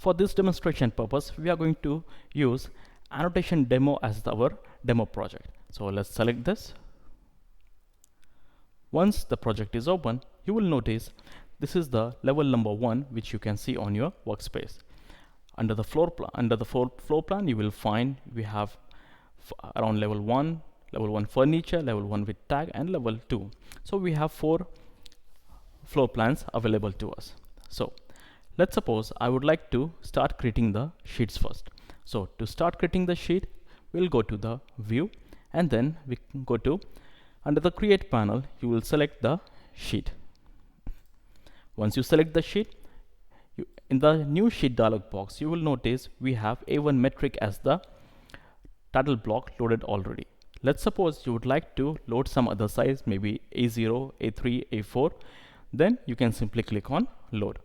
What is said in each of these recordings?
For this demonstration purpose, we are going to use annotation demo as our demo project. So let's select this. Once the project is open, you will notice this is the level number 1 which you can see on your workspace. Under the floor plan, you will find we have around level 1 furniture, level 1 with tag, and level 2. So we have 4 floor plans available to us. So let's suppose I would like to start creating the sheets first. So to start creating the sheet, we'll go to the view, and then we can go to under the create panel, you will select the sheet. Once you select the sheet, in the new sheet dialog box, you will notice we have A1 metric as the title block loaded already. Let's suppose you would like to load some other size, maybe A0, A3, A4. Then you can simply click on load.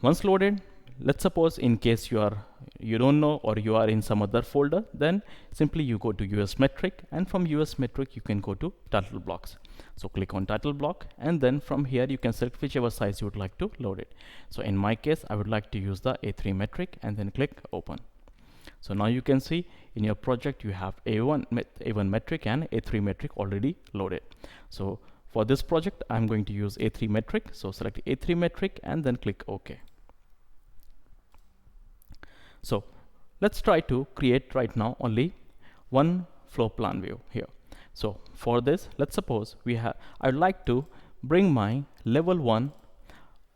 Once loaded, let's suppose in case you don't know, or you are in some other folder, then simply you go to US metric, and from US metric you can go to title blocks. So click on title block, and then from here you can select whichever size you would like to load it. So in my case, I would like to use the A3 metric, and then click open. So now you can see in your project you have A1 metric and A3 metric already loaded. So for this project, I'm going to use A3 metric. So select A3 metric and then click OK. So let's try to create right now only one floor plan view here. So for this, let's suppose I'd like to bring my level 1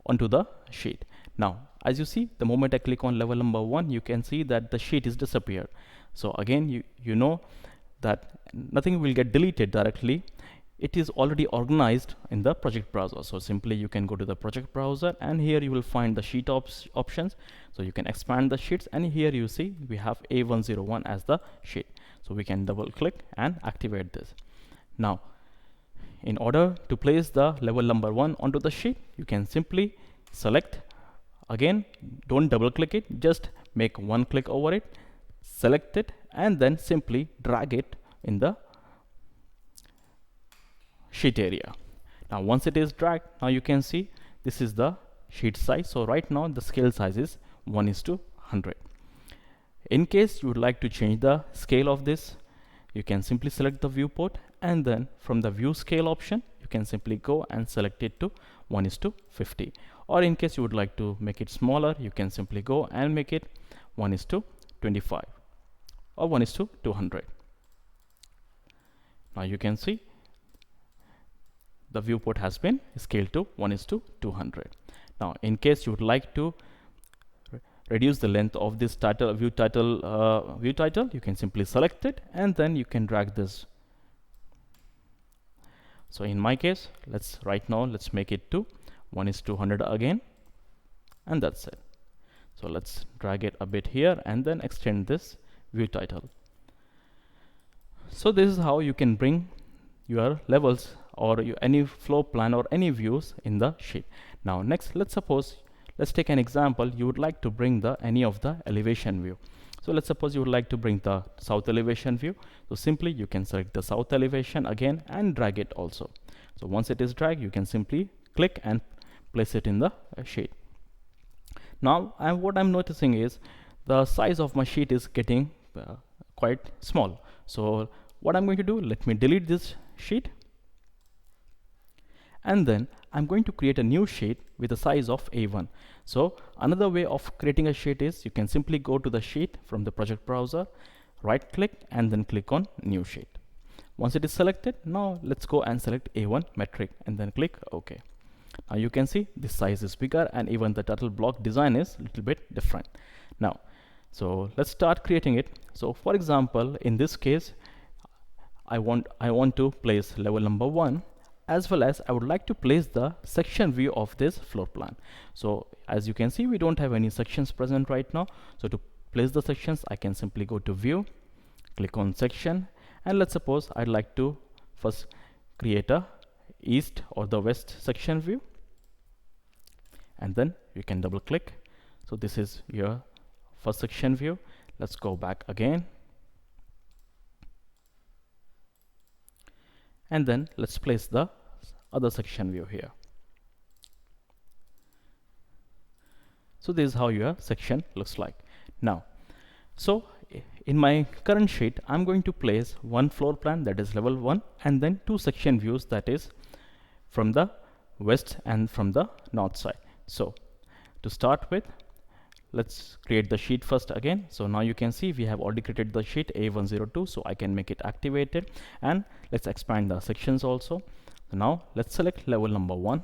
onto the sheet. Now, as you see, the moment I click on level number 1, you can see that the sheet is disappeared. So again, you know that nothing will get deleted directly. It is already organized in the project browser. So simply you can go to the project browser, and here you will find the sheet options. So you can expand the sheets, and here you see we have A101 as the sheet. So we can double click and activate this. Now, in order to place the level number 1 onto the sheet, you can simply select. Again, don't double click it, just make one click over it, select it, and then simply drag it in the sheet area. Now once it is dragged, now you can see this is the sheet size. So right now the scale size is 1:100. In case you would like to change the scale of this, you can simply select the viewport, and then from the view scale option you can simply go and select it to 1:50. Or in case you would like to make it smaller, you can simply go and make it 1:25 or 1:200. Now you can see the viewport has been scaled to 1:200. Now in case you would like to reduce the length of this view title, you can simply select it, and then you can drag this. So in my case, let's make it to 1:200 again, and that's it. So let's drag it a bit here and then extend this view title. So this is how you can bring your levels or any floor plan or any views in the sheet. Now next, let's take an example. You would like to bring any of the elevation view. So let's suppose you would like to bring the south elevation view. So simply you can select the south elevation again and drag it also. So once it is dragged, you can simply click and place it in the sheet. Now what I'm noticing is the size of my sheet is getting quite small. So what I'm going to do, let me delete this sheet, and then I'm going to create a new sheet with a size of A1. So another way of creating a sheet is you can simply go to the sheet from the project browser, right click, and then click on new sheet. Once it is selected, now let's go and select A1 metric and then click OK. Now you can see this size is bigger, and even the title block design is a little bit different. Now, so let's start creating it. So for example, in this case, I want to place level number 1, as well as I would like to place the section view of this floor plan. So as you can see, we don't have any sections present right now. So to place the sections, I can simply go to view, click on section, and let's suppose I'd like to first create a east or the west section view, and then you can double click. So this is your first section view. Let's go back again, and then let's place the other section view here. So this is how your section looks like. Now, so in my current sheet, I'm going to place one floor plan, that is level 1, and then two section views, that is from the west and from the north side. So to start with, let's create the sheet first again. So now you can see we have already created the sheet A102, so I can make it activated, and let's expand the sections also. So now let's select level number 1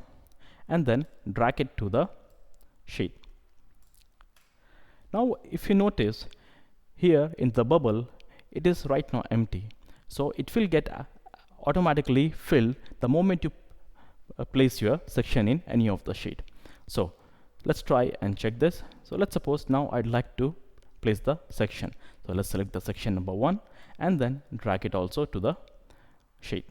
and then drag it to the sheet. Now if you notice here in the bubble, it is right now empty, so it will get automatically filled the moment you place your section in any of the sheet. So let's try and check this. So let's suppose now I'd like to place the section. So let's select the section number 1 and then drag it also to the sheet.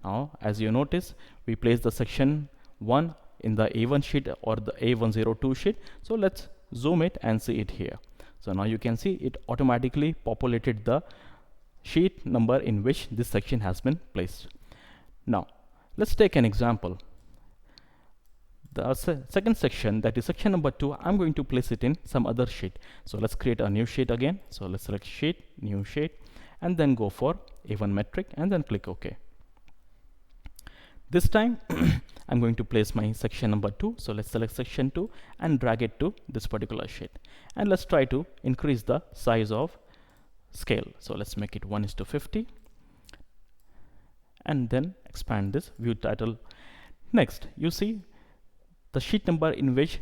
Now as you notice, we place the section 1 in the A1 sheet or the A102 sheet. So let's zoom it and see it here. So now you can see it automatically populated the sheet number in which this section has been placed. Now let's take an example. The second section, that is section number 2, I'm going to place it in some other sheet. So let's create a new sheet again. So let's select sheet, new sheet, and then go for A1 metric and then click OK. This time I'm going to place my section number 2. So let's select section 2 and drag it to this particular sheet. And let's try to increase the size of scale. So let's make it 1:50 and then expand this view title. Next, you see the sheet number in which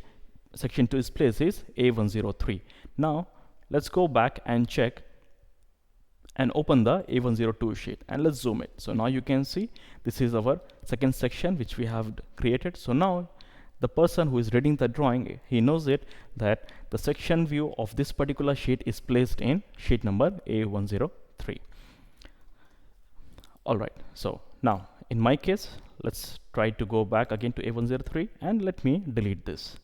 section 2 is placed is A103. Now let's go back and check and open the A102 sheet and let's zoom it. So now you can see this is our second section which we have created. So now the person who is reading the drawing, he knows it that the section view of this particular sheet is placed in sheet number A103. Alright, so now in my case, let's try to go back again to A103 and let me delete this.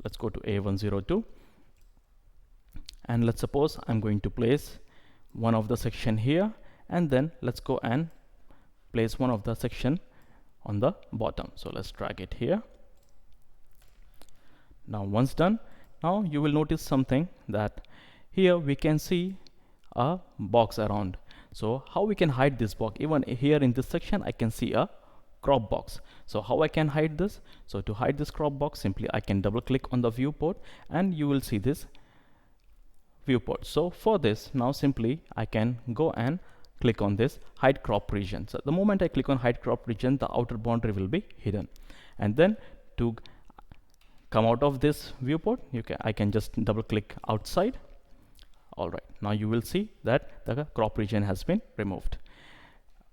Let's go to A102 and let's suppose I'm going to place one of the section here, and then let's go and place one of the section on the bottom. So let's drag it here. Now once done, now you will notice something that here we can see a box around. So how we can hide this box? Even here in this section I can see a crop box. So how I can hide this? So to hide this crop box, simply I can double click on the viewport and you will see this viewport. So for this, now simply I can go and click on this hide crop region. So the moment I click on hide crop region, the outer boundary will be hidden. And then to come out of this viewport, I can just double click outside. Alright, now you will see that the crop region has been removed.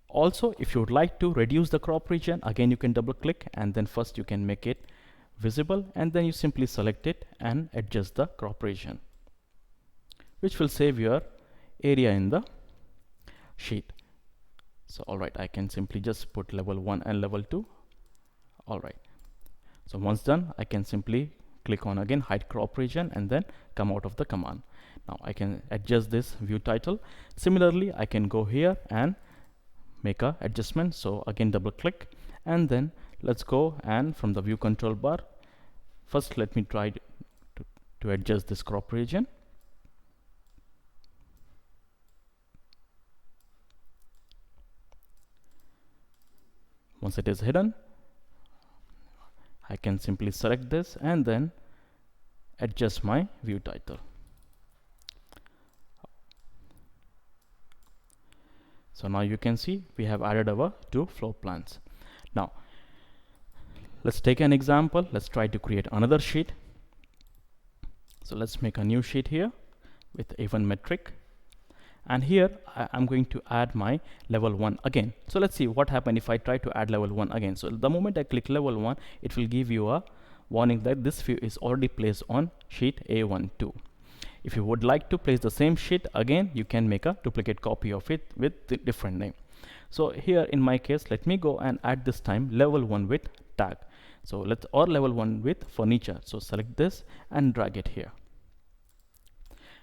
Also, if you would like to reduce the crop region, again you can double click and then first you can make it visible and then you simply select it and adjust the crop region, which will save your area in the sheet. So alright, I can simply just put level 1 and level 2. Alright, so once done, I can simply click on again hide crop region and then come out of the command. Now I can adjust this view title. Similarly, I can go here and make a adjustment. So again double click and then let's go and from the view control bar, first let me try to adjust this crop region. Once it is hidden, I can simply select this and then adjust my view title. So now you can see we have added our two floor plans. Now let's take an example. Let's try to create another sheet. So let's make a new sheet here with A1 metric. And here I'm going to add my level 1 again. So let's see what happens if I try to add level 1 again. So the moment I click level 1, it will give you a warning that this view is already placed on sheet A12. If you would like to place the same sheet again, you can make a duplicate copy of it with the different name. So here in my case, let me go and add this time level 1 with tag. So or level 1 with furniture. So select this and drag it here.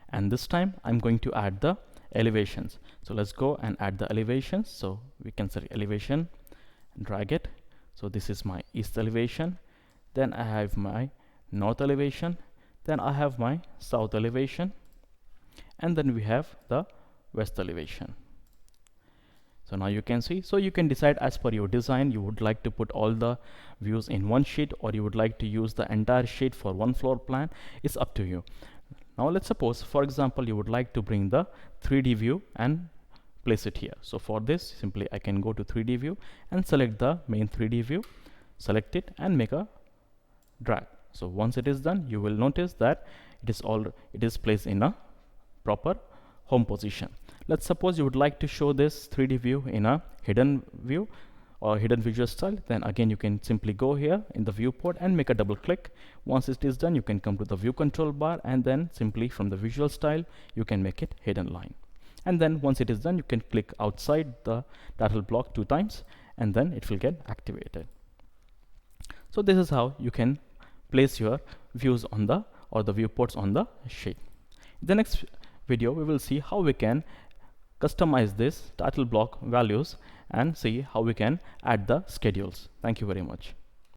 And this time I'm going to add the elevations. So let's go and add the elevations. So we can select elevation, drag it. So this is my east elevation. Then I have my north elevation, then I have my south elevation, and then we have the west elevation. So now you can see, so you can decide as per your design, you would like to put all the views in one sheet, or you would like to use the entire sheet for one floor plan. It's up to you. Now let's suppose, for example, you would like to bring the 3D view and place it here. So for this, simply I can go to 3D view and select the main 3D view, select it and make a drag. So once it is done, you will notice that it is placed in a proper home position. Let's suppose you would like to show this 3D view in a hidden view or hidden visual style. Then again, you can simply go here in the viewport and make a double click. Once it is done, you can come to the view control bar, and then simply from the visual style, you can make it hidden line. And then once it is done, you can click outside the title block 2 times, and then it will get activated. So this is how you can place your views on the viewports on the sheet. In the next video, we will see how we can customize this title block values and see how we can add the schedules. Thank you very much.